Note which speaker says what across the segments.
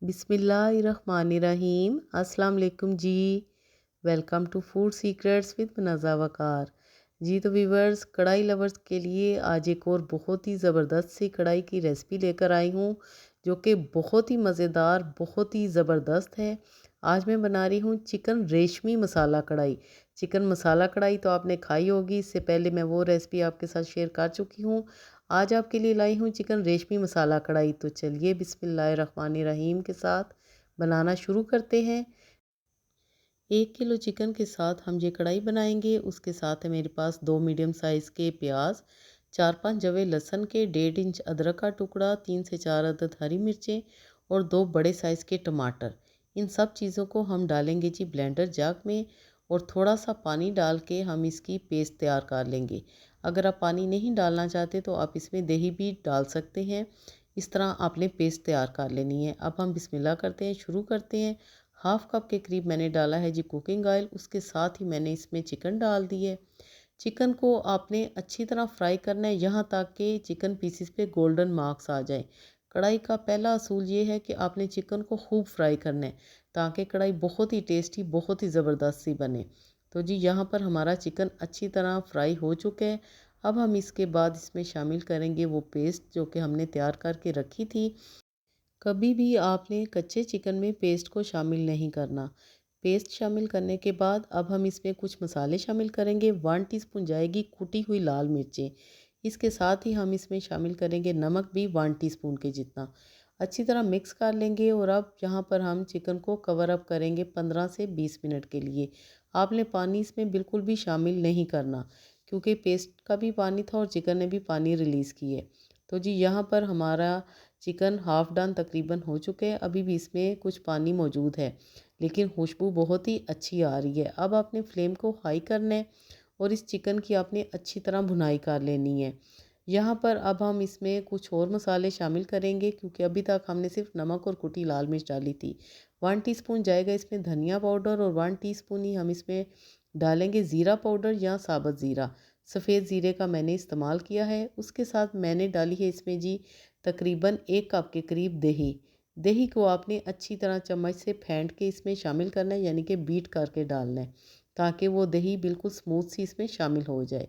Speaker 1: बिस्मिल्लाहिर्रहमानिर्रहीम। अस्सलाम वालेकुम जी। Welcome to food secrets with Munaza Waqar. जी तो व्यूवर्स, कढ़ाई लवर्स के लिए आज एक और बहुत ही ज़बरदस्त सी कढ़ाई की रेसिपी लेकर आई हूँ, जो कि बहुत ही मज़ेदार, बहुत ही ज़बरदस्त है। आज मैं बना रही हूँ चिकन रेशमी मसाला कढ़ाई। चिकन मसाला कढ़ाई तो आपने खाई होगी, इससे पहले मैं वो रेसिपी आपके साथ शेयर कर चुकी हूँ। आज आपके लिए लाई हूँ चिकन रेशमी मसाला कढ़ाई। तो चलिए बिस्मिल्लाहिर्रहमानिर्रहीम के साथ बनाना शुरू करते हैं। 1 किलो चिकन के साथ हम ये कढ़ाई बनाएंगे। उसके साथ है मेरे पास 2 मीडियम साइज़ के प्याज, 4-5 जवे लहसुन के, 1.5 इंच अदरक का टुकड़ा, 3 से 4 अदद हरी मिर्चें और 2 बड़े साइज़ के टमाटर। इन सब चीज़ों को हम डालेंगे जी ब्लेंडर जार में, और थोड़ा सा पानी डाल के हम इसकी पेस्ट तैयार कर लेंगे। अगर आप पानी नहीं डालना चाहते तो आप इसमें दही भी डाल सकते हैं। इस तरह आपने पेस्ट तैयार कर लेनी है। अब हम बिस्मिल्लाह करते हैं, शुरू करते हैं। हाफ़ कप के करीब मैंने डाला है जी कुकिंग ऑयल। उसके साथ ही मैंने इसमें चिकन डाल दी है। चिकन को आपने अच्छी तरह फ्राई करना है, यहाँ तक कि चिकन पीसेस पे गोल्डन मार्क्स आ जाए। कढ़ाई का पहला असूल ये है कि आपने चिकन को खूब फ्राई करना है, ताकि कढ़ाई बहुत ही टेस्टी, बहुत ही ज़बरदस्त सी बने। तो जी यहाँ पर हमारा चिकन अच्छी तरह फ्राई हो चुका है। अब हम इसके बाद इसमें शामिल करेंगे वो पेस्ट जो कि हमने तैयार करके रखी थी। कभी भी आपने कच्चे चिकन में पेस्ट को शामिल नहीं करना। पेस्ट शामिल करने के बाद अब हम इसमें कुछ मसाले शामिल करेंगे। 1 टीस्पून जाएगी कुटी हुई लाल मिर्चें। इसके साथ ही हम इसमें शामिल करेंगे नमक भी 1 टीस्पून के जितना। अच्छी तरह मिक्स कर लेंगे, और अब यहाँ पर हम चिकन को कवर अप करेंगे 15 से 20 मिनट के लिए। आपने पानी इसमें बिल्कुल भी शामिल नहीं करना, क्योंकि पेस्ट का भी पानी था और चिकन ने भी पानी रिलीज़ किए। तो जी यहाँ पर हमारा चिकन हाफ़ डन तकरीबन हो चुके हैं। अभी भी इसमें कुछ पानी मौजूद है, लेकिन खुशबू बहुत ही अच्छी आ रही है। अब आपने फ्लेम को हाई करना है, और इस चिकन की आपने अच्छी तरह भुनाई कर लेनी है। यहाँ पर अब हम इसमें कुछ और मसाले शामिल करेंगे, क्योंकि अभी तक हमने सिर्फ नमक और कुटी लाल मिर्च डाली थी। 1 टीस्पून जाएगा इसमें धनिया पाउडर, और 1 टीस्पून ही हम इसमें डालेंगे ज़ीरा पाउडर या साबुत ज़ीरा। सफ़ेद ज़ीरे का मैंने इस्तेमाल किया है। उसके साथ मैंने डाली है इसमें जी तकरीबन 1 कप के करीब दही। दही को आपने अच्छी तरह चम्मच से फेंट के इसमें शामिल करना है, यानी कि बीट करके डालना है, ताकि वो दही बिल्कुल स्मूथ सी इसमें शामिल हो जाए।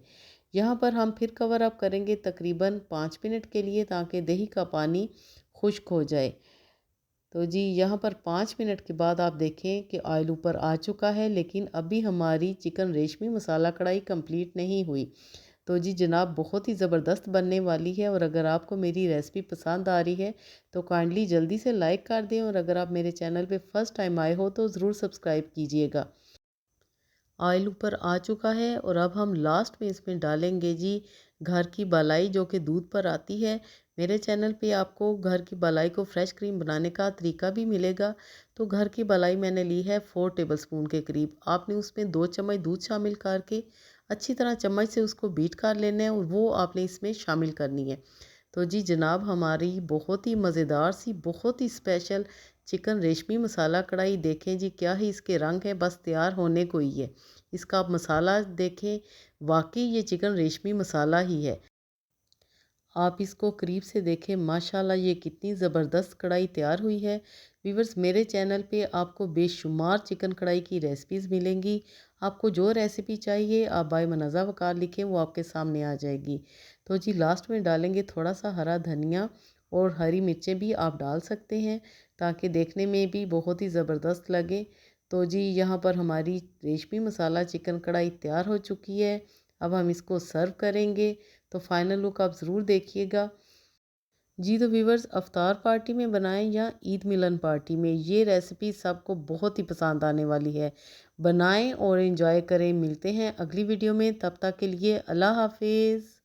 Speaker 1: यहाँ पर हम फिर कवर अप करेंगे तकरीबन 5 मिनट के लिए, ताकि दही का पानी खुश्क हो जाए। तो जी यहाँ पर 5 मिनट के बाद आप देखें कि ऑयल ऊपर आ चुका है, लेकिन अभी हमारी चिकन रेशमी मसाला कढ़ाई कंप्लीट नहीं हुई। तो जी जनाब, बहुत ही ज़बरदस्त बनने वाली है। और अगर आपको मेरी रेसिपी पसंद आ रही है तो काइंडली जल्दी से लाइक कर दें, और अगर आप मेरे चैनल पे फर्स्ट टाइम आए हो तो ज़रूर सब्सक्राइब कीजिएगा। ऑयल ऊपर आ चुका है, और अब हम लास्ट में इसमें डालेंगे जी घर की मलाई, जो कि दूध पर आती है। मेरे चैनल पे आपको घर की मलाई को फ्रेश क्रीम बनाने का तरीका भी मिलेगा। तो घर की मलाई मैंने ली है 4 टेबलस्पून के करीब। आपने उसमें 2 चम्मच दूध शामिल करके अच्छी तरह चम्मच से उसको बीट कर लेना है, और वो आपने इसमें शामिल करनी है। तो जी जनाब, हमारी बहुत ही मज़ेदार सी, बहुत ही स्पेशल चिकन रेशमी मसाला कढ़ाई, देखें जी क्या ही इसके रंग है, बस तैयार होने को ही है। इसका आप मसाला देखें, वाकई ये चिकन रेशमी मसाला ही है। आप इसको करीब से देखें, माशाल्लाह ये कितनी ज़बरदस्त कढ़ाई तैयार हुई है। व्यूवर्स, मेरे चैनल पे आपको बेशुमार चिकन कढ़ाई की रेसिपीज़ मिलेंगी। आपको जो रेसिपी चाहिए आप बाय मुनाज़ा वक़ार लिखें, वो आपके सामने आ जाएगी। तो जी लास्ट में डालेंगे थोड़ा सा हरा धनिया, और हरी मिर्चें भी आप डाल सकते हैं, ताकि देखने में भी बहुत ही ज़बरदस्त लगे। तो जी यहाँ पर हमारी रेशमी मसाला चिकन कढ़ाई तैयार हो चुकी है। अब हम इसको सर्व करेंगे। तो फाइनल लुक आप ज़रूर देखिएगा। जी तो व्यूवर्स, अफ्तार पार्टी में बनाएं या ईद मिलन पार्टी में, ये रेसिपी सबको बहुत ही पसंद आने वाली है। बनाएं और एंजॉय करें। मिलते हैं अगली वीडियो में, तब तक के लिए अल्लाह हाफिज़।